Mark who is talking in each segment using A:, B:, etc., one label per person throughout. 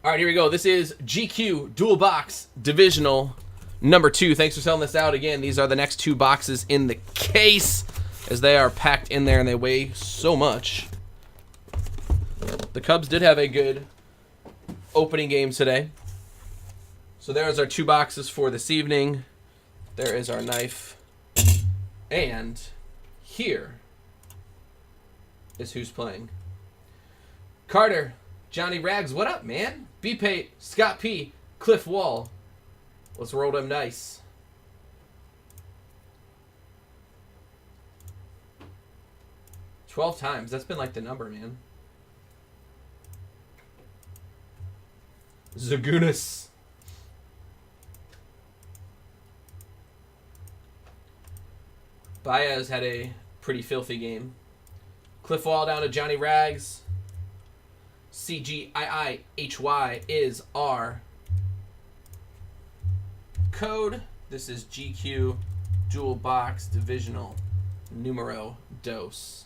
A: All right, here we go. This is GQ Dual Box Divisional number 2. Thanks for selling this out. Again, these are the next 2 boxes in the case as they are packed in there and they weigh so much. The Cubs did have a good opening game today. So there's our 2 boxes for this evening. There is our knife. And here is who's playing. Carter, Johnny Rags, what up, man? B-Pate, Scott P, Cliff Wall. Let's roll them dice. $12 times. That's been like the number, man. Zagunas. Baez had a pretty filthy game. Cliff Wall down to Johnny Rags. CGIIHY is our code. This is GQ Dual Box Divisional Numero Dos.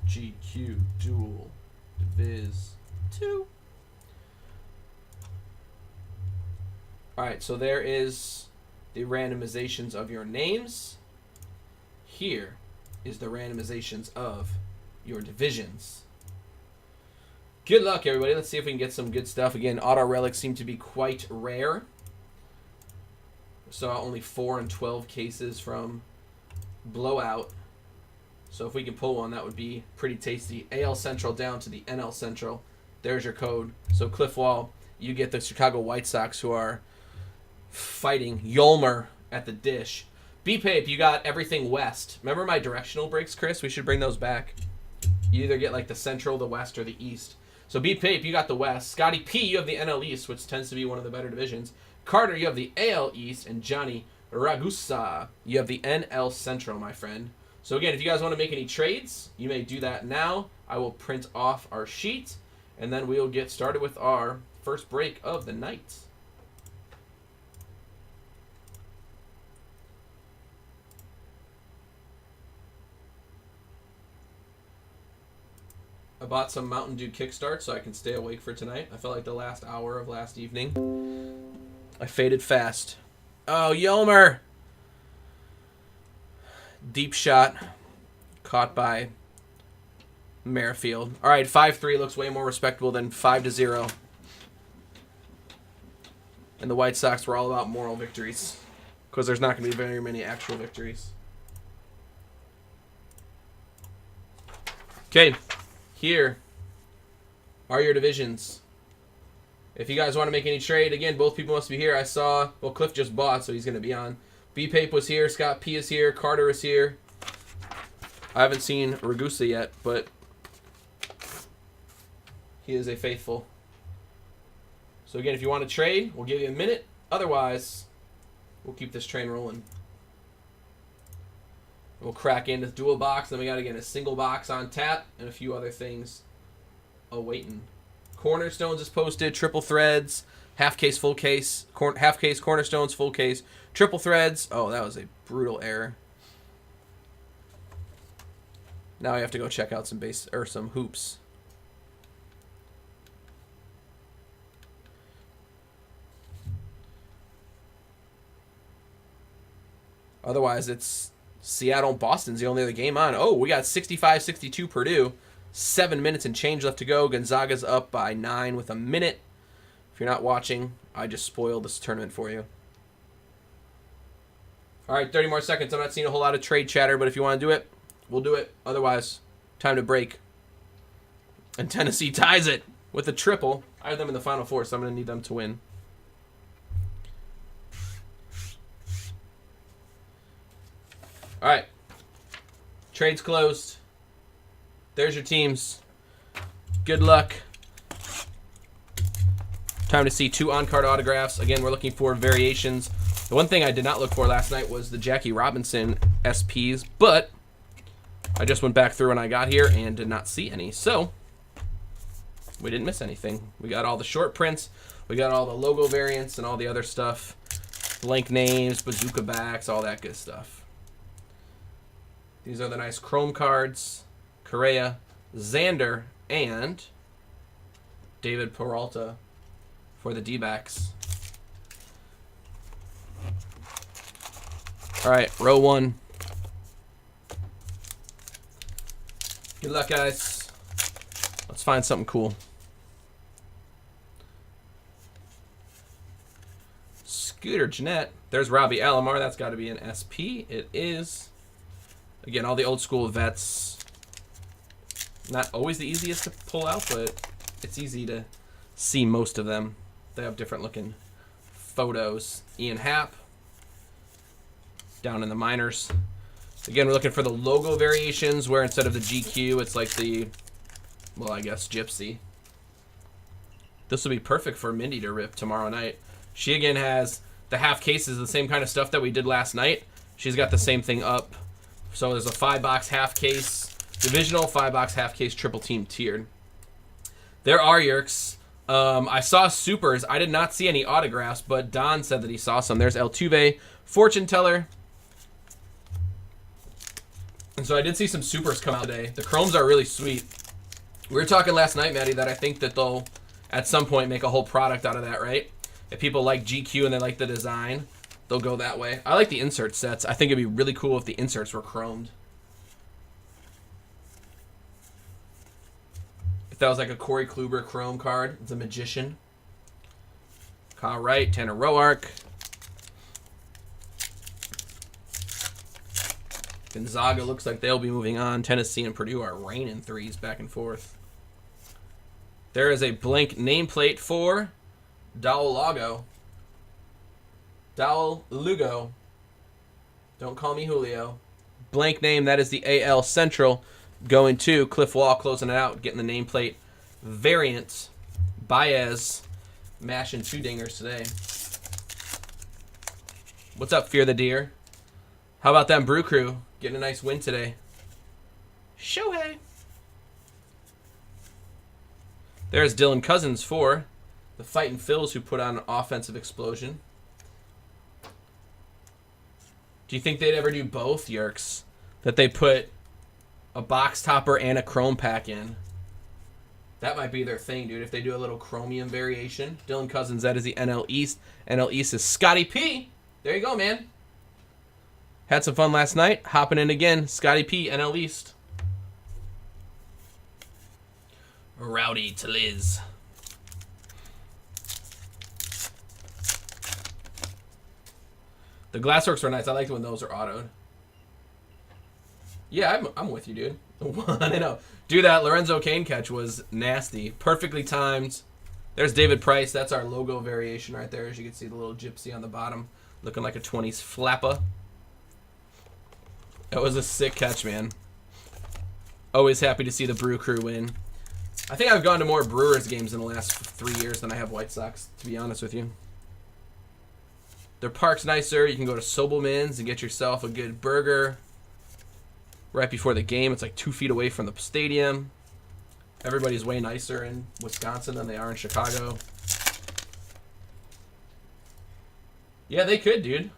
A: GQ Dual Diviz 2. Alright, so there is the randomizations of your names. Here is the randomizations of your divisions. Good luck, everybody. Let's see if we can get some good stuff. Again, auto relics seem to be quite rare. So only 4 and 12 cases from Blowout. So if we can pull one, that would be pretty tasty. AL Central down to the NL Central. There's your code. So Cliff Wall, you get the Chicago White Sox who are fighting Yolmer at the dish. B-Pape, you got everything west. Remember my directional breaks, Chris? We should bring those back. You either get like the Central, the West, or the East. So B-Pape, you got the West. Scotty P, you have the NL East, which tends to be one of the better divisions. Carter, you have the AL East. And Johnny Ragusa, you have the NL Central, my friend. So again, if you guys want to make any trades, you may do that now. I will print off our sheet, and then we'll get started with our first break of the night. I bought some Mountain Dew Kickstart so I can stay awake for tonight. I felt like the last hour of last evening I faded fast. Oh, Yelmer! Deep shot. Caught by Merrifield. All right, 5-3 looks way more respectable than 5-0. And the White Sox were all about moral victories because there's not going to be very many actual victories. Okay. Here are your divisions. If you guys want to make any trade, again, both people must be here. I saw, well, Cliff just bought, so he's going to be on. B-Pape was here. Scott P is here. Carter is here. I haven't seen Ragusa yet, but he is a faithful. So, again, if you want to trade, we'll give you a minute. Otherwise, we'll keep this train rolling. We'll crack into the dual box. Then we got to get a single box on tap and a few other things awaiting. Cornerstones is posted. Triple threads. Half case, full case. Half case, cornerstones, full case. Triple threads. Oh, that was a brutal error. Now I have to go check out some hoops. Otherwise, it's Seattle and Boston's the only other game on. Oh, we got 65-62 Purdue. 7 minutes and change left to go. Gonzaga's up by 9 with a minute. If you're not watching, I just spoiled this tournament for you. All right, 30 more seconds. I'm not seeing a whole lot of trade chatter, but if you want to do it, we'll do it. Otherwise, time to break. And Tennessee ties it with a triple. I have them in the Final Four, so I'm going to need them to win. All right. Trades closed. There's your teams. Good luck. Time to see 2 on-card autographs. Again, we're looking for variations. The one thing I did not look for last night was the Jackie Robinson SPs, but I just went back through when I got here and did not see any. So, we didn't miss anything. We got all the short prints. We got all the logo variants and all the other stuff. Blank names, bazooka backs, all that good stuff. These are the nice chrome cards. Correa, Xander, and David Peralta for the D-backs. All right, row 1. Good luck, guys. Let's find something cool. Scooter Jeanette. There's Robbie Alomar. That's got to be an SP. It is. Again, all the old school vets. Not always the easiest to pull out, but it's easy to see most of them. They have different looking photos. Ian Happ. Down in the minors. Again, we're looking for the logo variations where instead of the GQ, it's like the, well, I guess Gypsy. This will be perfect for Mindy to rip tomorrow night. She again has the half cases, the same kind of stuff that we did last night. She's got the same thing up. So there's a 5-box half case, divisional, 5-box half case, triple team tiered. There are Yerks. I saw supers. I did not see any autographs, but Don said that he saw some. There's Altuve, Fortune Teller. And so I did see some supers come out today. The chromes are really sweet. We were talking last night, Maddie, that I think that they'll at some point make a whole product out of that, right? If people like GQ and they like the design, they'll go that way. I like the insert sets. I think it'd be really cool if the inserts were chromed. If that was like a Corey Kluber chrome card, it's a Magician. Kyle Wright, Tanner Roark. Gonzaga looks like they'll be moving on. Tennessee and Purdue are raining threes back and forth. There is a blank nameplate for Dowell Lugo. Don't call me Julio. Blank name, that is the AL Central. Going to Cliff Wall, closing it out, getting the nameplate variant. Baez mashing 2 dingers today. What's up, Fear the Deer? How about them Brew Crew getting a nice win today? Shohei. There's Dylan Cousins for the Fightin' Phils, who put on an offensive explosion. Do you think they'd ever do both, Yerks? That they put a box topper and a chrome pack in? That might be their thing, dude, if they do a little chromium variation. Dylan Cousins, that is the NL East. NL East is Scotty P. There you go, man. Had some fun last night. Hopping in again. Scotty P, NL East. Rowdy to Liz. The Glassworks are nice. I like when those are autoed. Yeah, I'm with you, dude. 1-0. Dude, that Lorenzo Cain catch was nasty. Perfectly timed. There's David Price. That's our logo variation right there. As you can see, the little gypsy on the bottom. Looking like a 20s flapper. That was a sick catch, man. Always happy to see the Brew Crew win. I think I've gone to more Brewers games in the last 3 years than I have White Sox, to be honest with you. Their park's nicer. You can go to Sobelman's and get yourself a good burger right before the game. It's like 2 feet away from the stadium. Everybody's way nicer in Wisconsin than they are in Chicago. Yeah, they could, dude.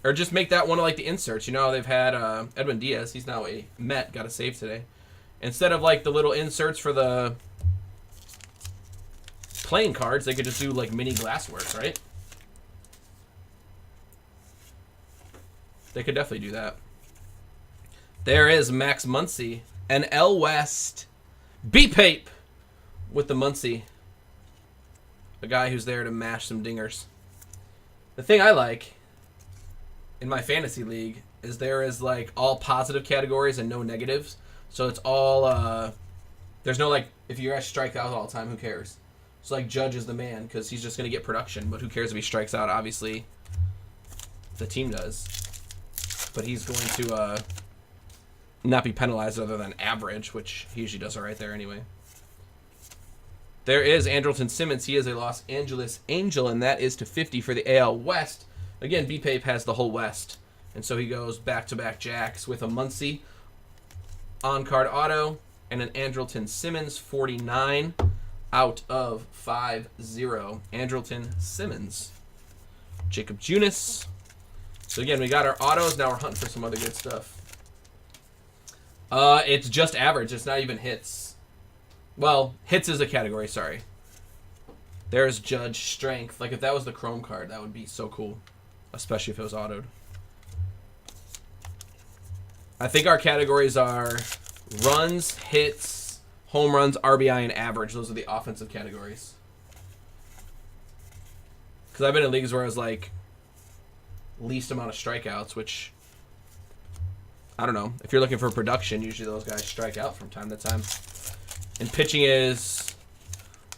A: Or just make that one of like the inserts. You know, they've had Edwin Diaz. He's now a Met. Got a save today. Instead of like the little inserts for the playing cards, they could just do like mini glassworks, right? They could definitely do that. There is Max Muncy and L West B-Pape with the Muncy. A guy who's there to mash some dingers. The thing I like in my fantasy league is there is like all positive categories and no negatives. So it's all, there's no like, if you guys strike out all the time, who cares? So like Judge is the man because he's just going to get production, but who cares if he strikes out? Obviously, the team does. But he's going to not be penalized other than average, which he usually does all right there anyway. There is Andrelton Simmons. He is a Los Angeles Angel, and that is to 50 for the AL West. Again, B-Pape has the whole West, and so he goes back-to-back jacks with a Muncy on-card auto and an Andrelton Simmons 49 out of 5-0. Andrelton Simmons. Jacob Junis. So again, we got our autos. Now we're hunting for some other good stuff. It's just average. It's not even hits. Well, hits is a category, sorry. There's Judge Strength. Like, if that was the Chrome card, that would be so cool. Especially if it was autoed. I think our categories are runs, hits, home runs, RBI, and average. Those are the offensive categories. Because I've been in leagues where I was like, least amount of strikeouts, which, I don't know. If you're looking for production, usually those guys strike out from time to time. And pitching is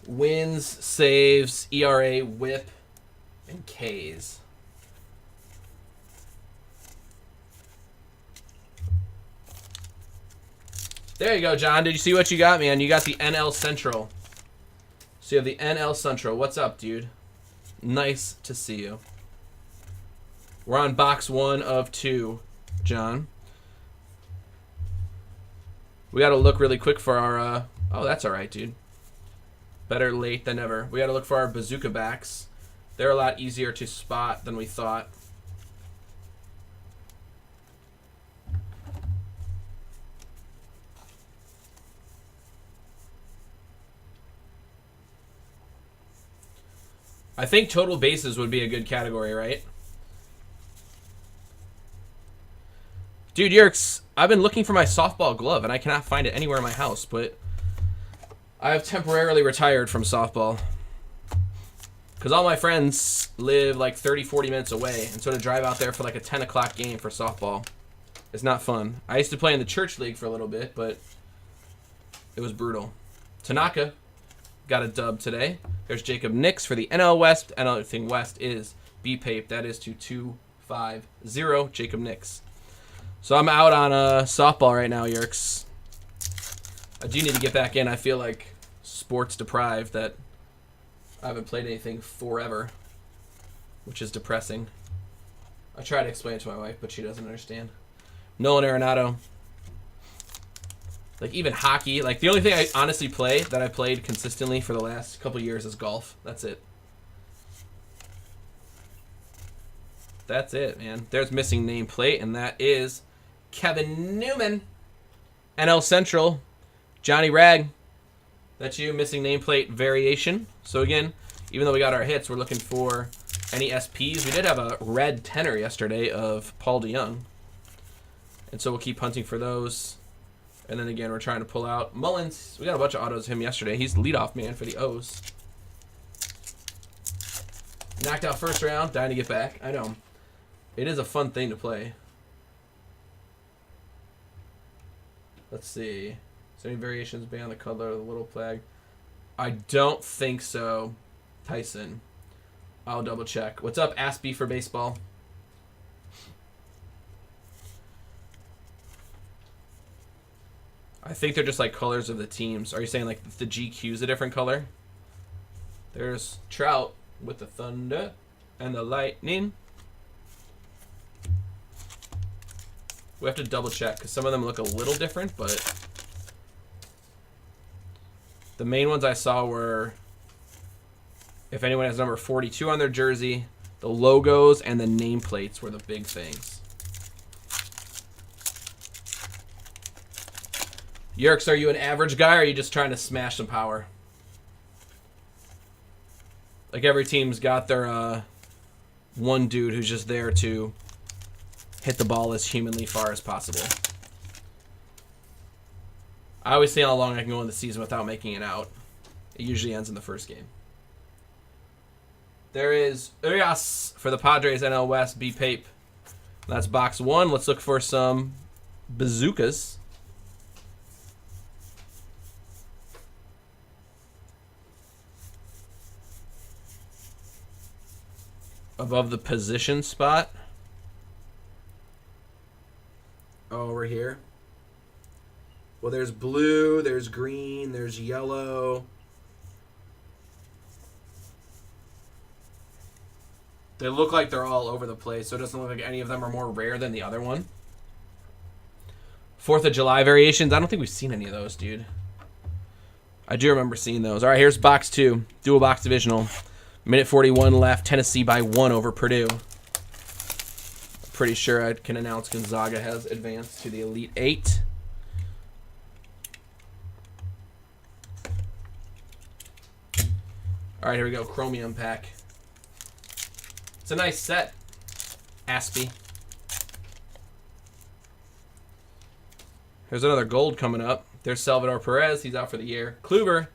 A: wins, saves, ERA, whip, and Ks. There you go, John. Did you see what you got, man? You got the NL Central. So you have the NL Central. What's up, dude? Nice to see you. We're on box 1 of 2, John. We got to look really quick for our... oh, that's all right, dude. Better late than never. We got to look for our bazooka backs. They're a lot easier to spot than we thought. I think total bases would be a good category, right? Dude, Yerks, I've been looking for my softball glove, and I cannot find it anywhere in my house, but I have temporarily retired from softball. Because all my friends live like 30, 40 minutes away, and so to drive out there for like a 10 o'clock game for softball is not fun. I used to play in the church league for a little bit, but it was brutal. Tanaka got a dub today. There's Jacob Nix for the NL West. NL thing West is B-Pape. That is to 250, Jacob Nix. So I'm out on softball right now, Yerks. I do need to get back in. I feel like sports deprived that I haven't played anything forever, which is depressing. I try to explain it to my wife, but she doesn't understand. Nolan Arenado. Like, even hockey. Like, the only thing I honestly play that I played consistently for the last couple years is golf. That's it. That's it, man. There's missing nameplate, and that is Kevin Newman. NL Central. Johnny Rag. That's you. Missing nameplate variation. So, again, even though we got our hits, we're looking for any SPs. We did have a red tenor yesterday of Paul DeYoung. And so we'll keep hunting for those. And then again, we're trying to pull out Mullins. We got a bunch of autos of him yesterday. He's leadoff man for the O's. Knocked out first round. Dying to get back. I know. It is a fun thing to play. Let's see. Is there any variations beyond the color of the little flag? I don't think so, Tyson. I'll double check. What's up, Aspie for baseball? I think they're just like colors of the teams. Are you saying like the GQ is a different color? There's Trout with the thunder and the lightning. We have to double check because some of them look a little different, but the main ones I saw were if anyone has number 42 on their jersey, the logos and the nameplates were the big things. Yerks, are you an average guy or are you just trying to smash some power? Like every team's got their one dude who's just there to hit the ball as humanly far as possible. I always see how long I can go in the season without making it out. It usually ends in the first game. There is Urias for the Padres NL West, B-Pape. That's box 1. Let's look for some bazookas. Above the position spot. Oh, we're here. Well, there's blue, there's green, there's yellow. They look like they're all over the place, so it doesn't look like any of them are more rare than the other one. 4th of July variations. I don't think we've seen any of those, dude. I do remember seeing those. All right, here's box 2. Dual box divisional. Minute 41 left. Tennessee by 1 over Purdue. Pretty sure I can announce Gonzaga has advanced to the Elite 8. All right, here we go. Chromium pack. It's a nice set. Aspie. Here's another gold coming up. There's Salvador Perez. He's out for the year. Kluber.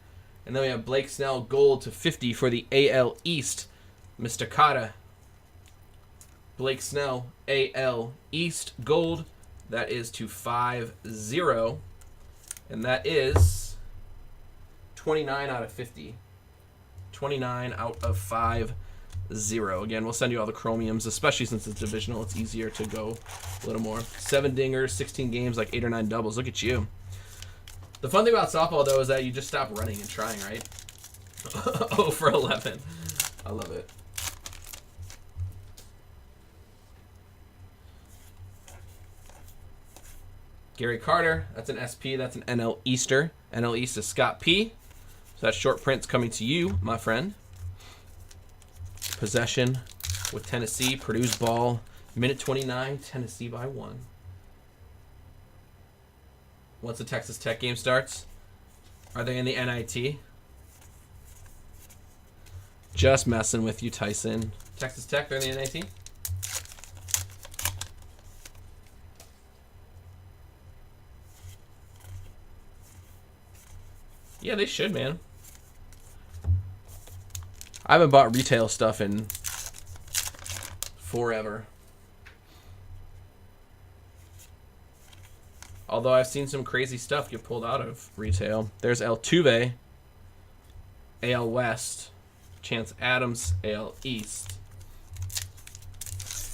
A: And then we have Blake Snell gold to 50 for the AL East. Mr. Kata. Blake Snell, AL East gold. That is to 5-0. And that is 29 out of 50. 29 out of 5-0. Again, we'll send you all the chromiums, especially since it's divisional. It's easier to go a little more. 7 dingers, 16 games, like 8 or 9 doubles. Look at you. The fun thing about softball, though, is that you just stop running and trying, right? 0 for 11. I love it. Gary Carter, that's an SP, that's an NL Easter. NL East is Scott P. So that short print's coming to you, my friend. Possession with Tennessee, Purdue's ball, minute 29, Tennessee by 1. Once the Texas Tech game starts, are they in the NIT? Just messing with you, Tyson. Texas Tech, they're in the NIT? Yeah, they should, man. I haven't bought retail stuff in forever. Although I've seen some crazy stuff get pulled out of retail. There's Altuve, AL West. Chance Adams, AL East.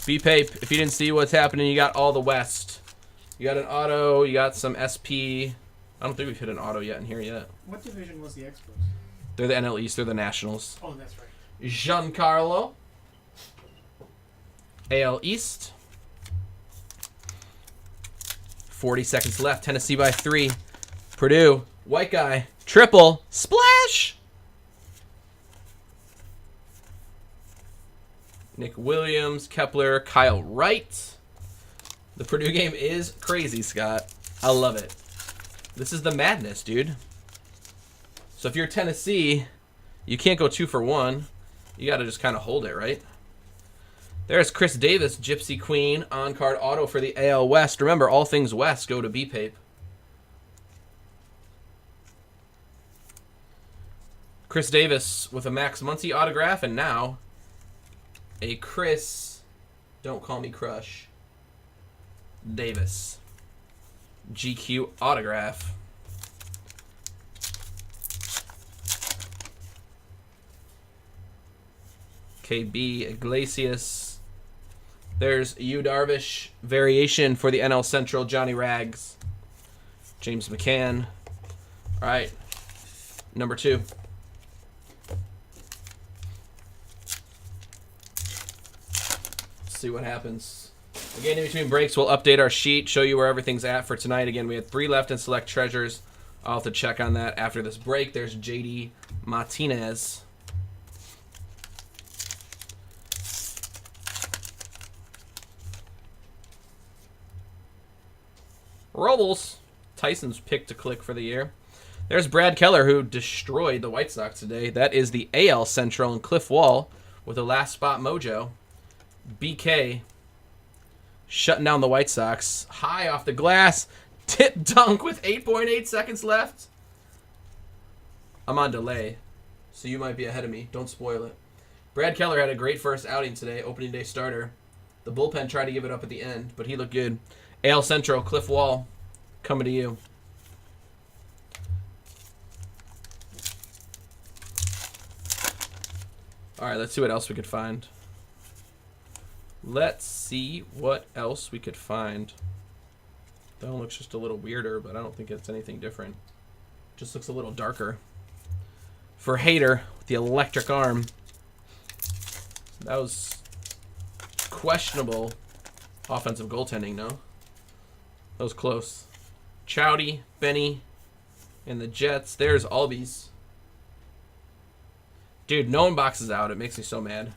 A: B-Pape, if you didn't see what's happening, you got all the West. You got an auto, you got some SP. I don't think we've hit an auto yet in here yet.
B: What division was the Expos?
A: They're the NL East. They're the Nationals.
B: Oh, that's right.
A: Giancarlo. AL East. 40 seconds left. Tennessee by 3. Purdue. White guy. Triple. Splash! Nick Williams. Kepler. Kyle Wright. The Purdue game is crazy, Scott. I love it. This is the madness, dude. So if you're Tennessee, you can't go 2 for 1. You got to just kind of hold it, right? There's Chris Davis, Gypsy Queen, on-card auto for the AL West. Remember, all things West go to B-Pape. Chris Davis with a Max Muncy autograph, and now a Chris, don't call me Crush, Davis. GQ autograph. KB Iglesias. There's Yu Darvish variation for the NL Central. Johnny Rags. James McCann. All right. Number 2. Let's see what happens. Again, in between breaks, we'll update our sheet, show you where everything's at for tonight. Again, we had 3 left in Select Treasures. I'll have to check on that after this break. There's JD Martinez. Robles. Tyson's pick to click for the year. There's Brad Keller, who destroyed the White Sox today. That is the AL Central, and Cliff Wall with a last spot mojo. BK shutting down the White Sox. High off the glass. Tip dunk with 8.8 seconds left. I'm on delay, so you might be ahead of me. Don't spoil it. Brad Keller had a great first outing today, opening day starter. The bullpen tried to give it up at the end, but he looked good. AL Central, Cliff Wall, coming to you. All right, let's see what else we could find. Let's see what else we could find. That one looks just a little weirder, but I don't think it's anything different. Just looks a little darker. For Hader, with the electric arm. That was questionable offensive goaltending, no? That was close. Chowdy, Benny, and the Jets. There's Albies. Dude, no one boxes out. It makes me so mad.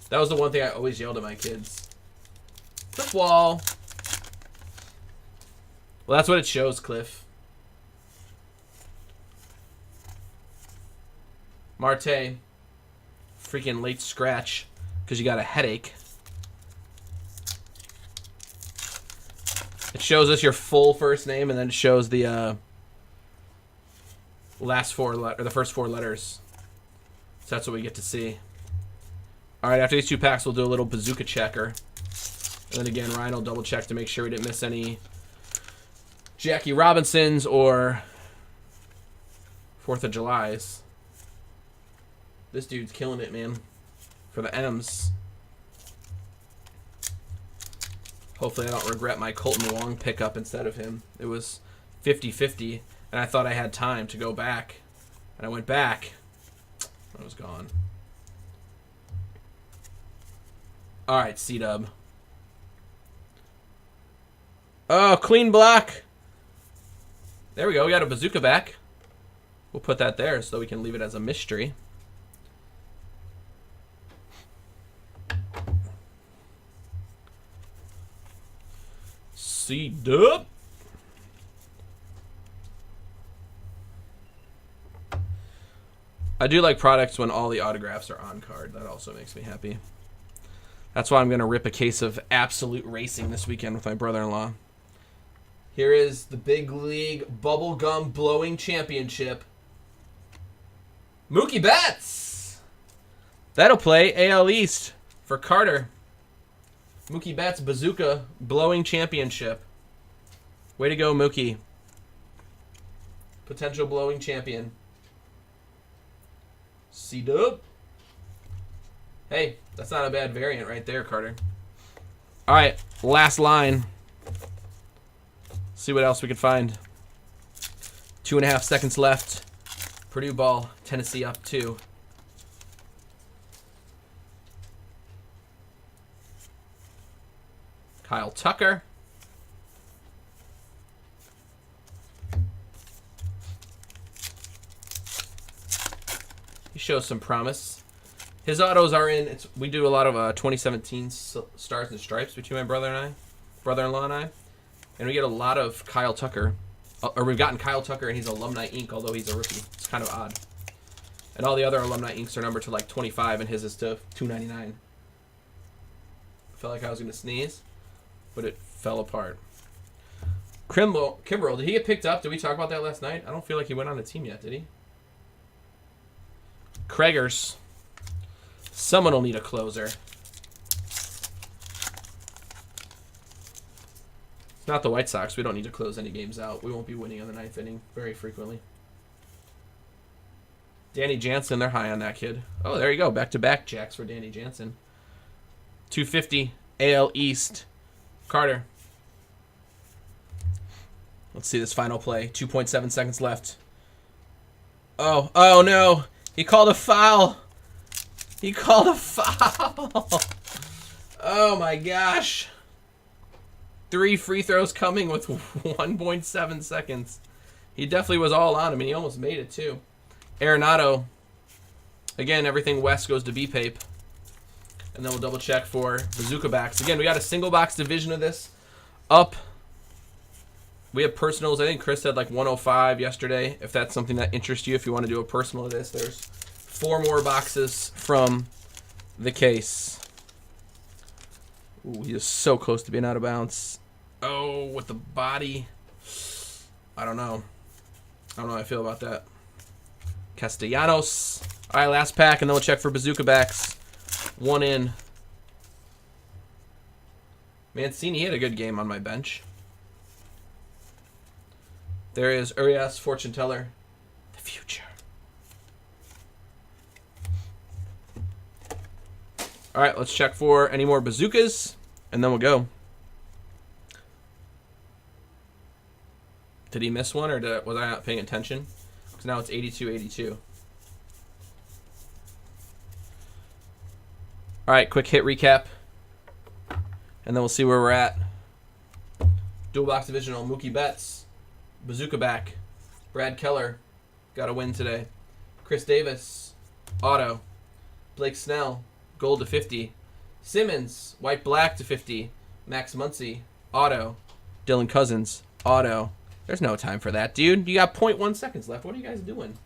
A: That was the one thing I always yelled at my kids. Cliff Wall. Well, that's what it shows, Cliff. Marte, freaking late scratch because you got a headache. It shows us your full first name, and then it shows the the first four letters. So that's what we get to see. All right, after these 2 packs, we'll do a little bazooka checker. And then again, Ryan will double check to make sure we didn't miss any Jackie Robinsons or 4th of Julys. This dude's killing it, man. For the M's. Hopefully I don't regret my Colton Wong pickup instead of him. It was 50-50, and I thought I had time to go back. And I went back. I was gone. All right, C-Dub. Oh, clean block. There we go. We got a bazooka back. We'll put that there so we can leave it as a mystery. C-Dub. I do like products when all the autographs are on card. That also makes me happy. That's why I'm going to rip a case of Absolute Racing this weekend with my brother-in-law. Here is the Big League Bubblegum Blowing Championship. Mookie Betts! That'll play AL East for Carter. Mookie Betts Bazooka Blowing Championship. Way to go, Mookie. Potential blowing champion. C-Dub. Hey, that's not a bad variant right there, Carter. All right, last line. See what else we can find. 2.5 seconds left. Purdue ball, Tennessee up 2. Kyle Tucker. He shows some promise. His autos are in. We do a lot of 2017 Stars and Stripes between my brother-in-law and I, and we get a lot of Kyle Tucker, or we've gotten Kyle Tucker, and he's alumni ink, although he's a rookie. It's kind of odd. And all the other alumni inks are numbered to like 25, and his is to 299. Felt like I was gonna sneeze, but it fell apart. Kimbrel, did he get picked up? Did we talk about that last night? I don't feel like he went on the team yet, did he? Kraggers. Someone will need a closer. It's not the White Sox. We don't need to close any games out. We won't be winning in the 9th inning very frequently. Danny Jansen, they're high on that kid. Oh, there you go. Back-to-back jacks for Danny Jansen. 250 AL East. Carter. Let's see this final play. 2.7 seconds left. Oh no. He called a foul. He called a foul. Oh my gosh. 3 free throws coming with 1.7 seconds. He definitely was all on him, and he almost made it too. Arenado. Again, everything west goes to B-Pape. And then we'll double check for bazooka backs. Again, we got a single box division of this up. We have personals. I think Chris said like 105 yesterday. If that's something that interests you, if you want to do a personal of this, there's 4 more boxes from the case. Ooh, he is so close to being out of bounds. Oh, with the body. I don't know. I don't know how I feel about that. Castellanos. All right, last pack, and then we'll check for bazooka backs. 1 in. Mancini had a good game on my bench. There is Urias, fortune teller. The future. All right, let's check for any more bazookas, and then we'll go. Did he miss one, or was I not paying attention? Because now it's 82-82. All right, quick hit recap, and then we'll see where we're at. Dual box divisional, Mookie Betts, bazooka back, Brad Keller, got a win today. Chris Davis, auto, Blake Snell, gold to 50, Simmons, white black to 50, Max Muncy, auto, Dylan Cousins, auto. There's no time for that, dude. You got 0.1 seconds left. What are you guys doing?